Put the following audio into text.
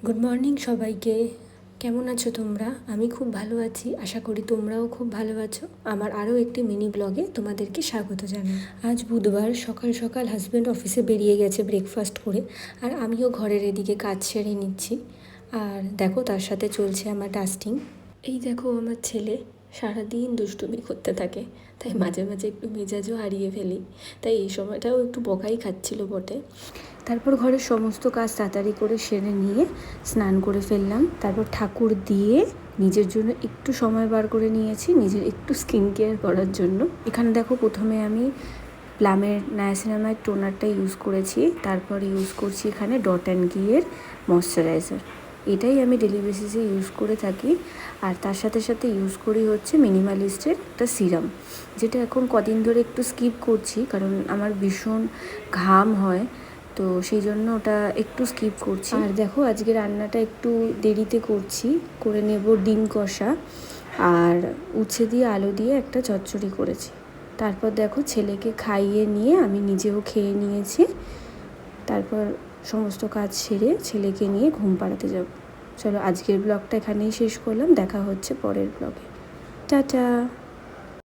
Good morning সবাইকে। কেমন আছো তোমরা? আমি খুব ভালো আছি, আশা করি তোমরাও খুব ভালো আছো। আমার আরও একটি মিনি ব্লগে তোমাদেরকে স্বাগত জানাই। আজ বুধবার, সকাল সকাল হাজব্যান্ড অফিসে বেরিয়ে গেছে ব্রেকফাস্ট করে, আর আমিও ঘরের এদিকে কাজ সেরে নিচ্ছি। আর দেখো, তার সাথে চলছে আমার ডাস্টিং। এই দেখো, আমার ছেলে সারাদিন দুষ্টুমি করতে থাকে, তাই মাঝে মাঝে একটু মেজাজও হারিয়ে ফেলি। তাই এই সময়টাও একটু বকাই খাচ্ছিল বটে। তারপর ঘরের সমস্ত কাজ তাড়াতাড়ি করে সেরে নিয়ে স্নান করে ফেললাম। তারপর ঠাকুর দিয়ে নিজের জন্য একটু সময় বার করে নিয়েছি, নিজের একটু স্কিন কেয়ার করার জন্য। এখানে দেখো, প্রথমে আমি প্লামের নায়াসিনামাইড টোনারটা ইউজ করেছি, তারপর ইউজ করছি এখানে ডট অ্যান্ড গিয়ের ময়শ্চারাইজার। এটাই আমি ডেলি বেসিসে ইউজ করে থাকি। আর তার সাথে সাথে ইউজ করি হচ্ছে মিনিমালিস্টের একটা সিরাম, যেটা এখন কদিন ধরে একটু স্কিপ করছি, কারণ আমার ভীষণ ঘাম হয়, তো সেই জন্য ওটা একটু স্কিপ করছি। আর দেখো, আজকে রান্নাটা একটু দেরিতে করছি, করে নেব ডিম কষা আর উচ্ছে দিয়ে আলু দিয়ে একটা চচ্চড়ি করেছি। তারপর দেখো, ছেলেকে খাইয়ে নিয়ে আমি নিজেও খেয়ে নিয়েছি। তারপর সমস্ত কাজ সেরে ছেলেকে নিয়ে ঘুম পাড়াতে যাব। চলো, আজকের ব্লগটা এখানেই শেষ করলাম, দেখা হচ্ছে পরের ব্লগে। টাটা।